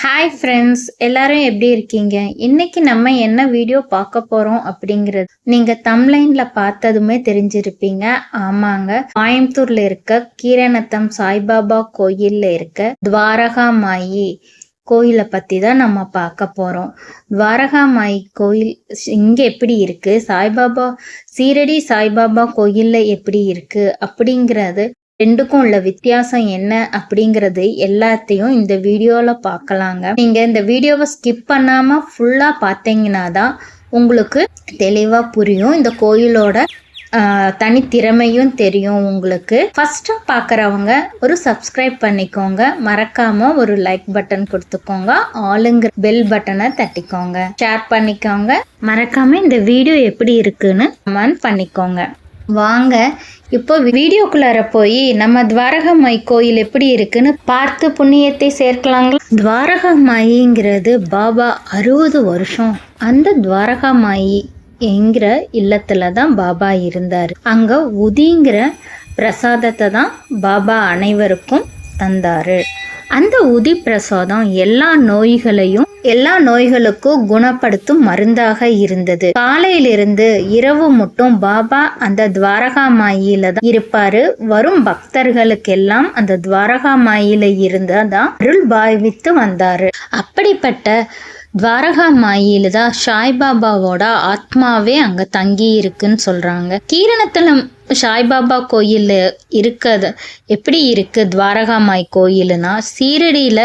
Hi friends, எல்லாரும் எப்படி இருக்கீங்க? இன்னைக்கு நம்ம என்ன வீடியோ பார்க்க போறோம் அப்படிங்கிறது நீங்க தம்ப்லைன்ல பார்த்ததுமே தெரிஞ்சிருப்பீங்க. ஆமாங்க, கோயம்புத்தூர்ல இருக்க கீரநத்தம் சாய்பாபா கோயில்ல இருக்க துவாரகா மாயி கோயிலை பத்தி தான் நம்ம பார்க்க போறோம். துவாரகா மாயி கோயில் இங்க எப்படி இருக்கு, சாய்பாபா சீரடி சாய்பாபா கோயில்ல எப்படி இருக்கு அப்படிங்கிறது, ரெண்டுக்கும் உள்ள வித்தியாசம் என்ன அப்படிங்கிறது எல்லாத்தையும் இந்த வீடியோல பார்க்கலாங்க. நீங்க இந்த வீடியோவை ஸ்கிப் பண்ணாம ஃபுல்லா பார்த்தீங்கன்னா தான் உங்களுக்கு தெளிவா புரியும். இந்த கோயிலோட தனித்திறமையும் தெரியும் உங்களுக்கு. ஃபர்ஸ்டா பார்க்குறவங்க ஒரு சப்ஸ்கிரைப் பண்ணிக்கோங்க, மறக்காம ஒரு லைக் பட்டன் கொடுத்துக்கோங்க, ஆளுங்கிற பெல் பட்டனை தட்டிக்கோங்க, ஷேர் பண்ணிக்கோங்க, மறக்காம இந்த வீடியோ எப்படி இருக்குன்னு கமெண்ட் பண்ணிக்கோங்க. வாங்க இப்போ வீடியோக்குள்ளார போய் நம்ம துவாரகா மாயி கோயில் எப்படி இருக்குன்னு பார்த்து புண்ணியத்தை சேர்க்கலாங்களா. துவாரகா மாயிங்கிறது பாபா 60 வருஷம் அந்த துவாரகா மாயி என்கிற இல்லத்துல தான் பாபா இருந்தார். அங்க உதிங்கிற பிரசாதத்தை தான் பாபா அனைவருக்கும் தந்தாரு. அந்த உதி பிரசாதம் எல்லா நோய்களுக்கும் குணப்படுத்தும் மருந்தாக இருந்தது. காலையிலிருந்து இரவு மட்டும் பாபா அந்த துவாரகா மாயில தான் இருப்பாரு. வரும் பக்தர்களுக்கெல்லாம் அந்த துவாரகா மாயில இருந்தாதான் அருள் பாவித்து வந்தாரு. அப்படிப்பட்ட துவாரகா மாயில தான் சாய்பாபாவோட ஆத்மாவே அங்க தங்கி இருக்குன்னு சொல்றாங்க. கீரணத்துல சாய்பாபா கோயில் இருக்கிறது எப்படி இருக்கு துவாரகா மாயி கோயில்னா, சீரடியில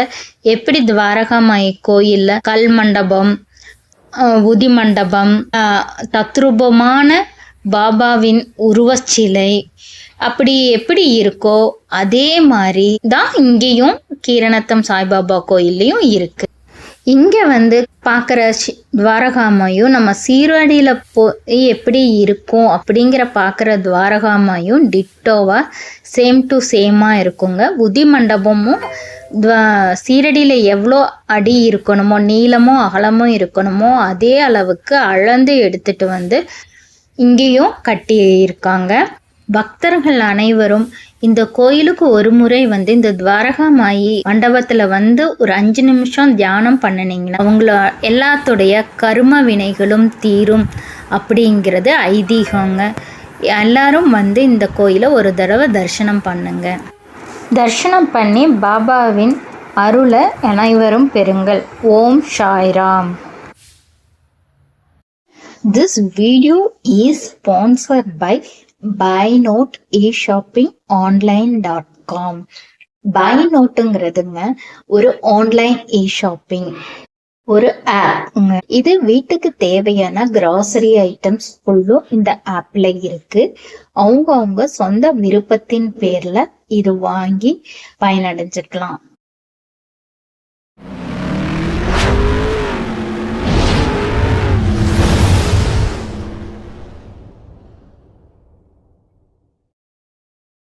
எப்படி துவாரகா மாயி கோயில்ல கல் மண்டபம், உதி மண்டபம், தத்ரூபமான பாபாவின் உருவச்சிலை அப்படி எப்படி இருக்கோ அதே மாதிரி தான் இங்கேயும் கீரணத்தம் சாய்பாபா கோயில்லையும் இருக்கு. இங்க பார்க்குற துவாரகா மாயும் நம்ம சீரடியில போய் எப்படி இருக்கும் அப்படிங்கிற பார்க்குற துவாரகா மாயும் டிட்டோவா சேம் டு சேமா இருக்குங்க. உதி மண்டபமும் சீரடியில எவ்வளோ அடி இருக்கணுமோ, நீளமும் அகலமும் இருக்கணுமோ அதே அளவுக்கு அளந்து எடுத்துட்டு இங்கேயும் கட்டி இருக்காங்க. பக்தர்கள் அனைவரும் இந்த கோயிலுக்கு ஒரு முறை இந்த துவாரகா மாயி மண்டபத்துல ஒரு 5 நிமிஷம் தியானம் பண்ணினீங்கன்னா அவங்கள எல்லாத்துடைய கர்ம வினைகளும் தீரும் அப்படிங்கிறது ஐதீகங்க. எல்லாரும் இந்த கோயிலை ஒரு தடவை தரிசனம் பண்ணுங்க. தரிசனம் பண்ணி பாபாவின் அருளை அனைவரும் பெறுங்கள். ஓம் Sairam. This video is sponsored by BuyNote eShoppingOnline.com. BuyNoteங்கிறதுங்க ஒரு ஆன்லைன் ஷாப்பிங் ஒரு ஆப்ங்க. இது வீட்டுக்கு தேவையான கிராசரி ஐட்டம்ஸ் ஃபுல்லும் இந்த ஆப்ல இருக்கு. அவங்க சொந்த விருப்பத்தின் பேர்ல இது வாங்கி பயனடைஞ்சுக்கலாம்.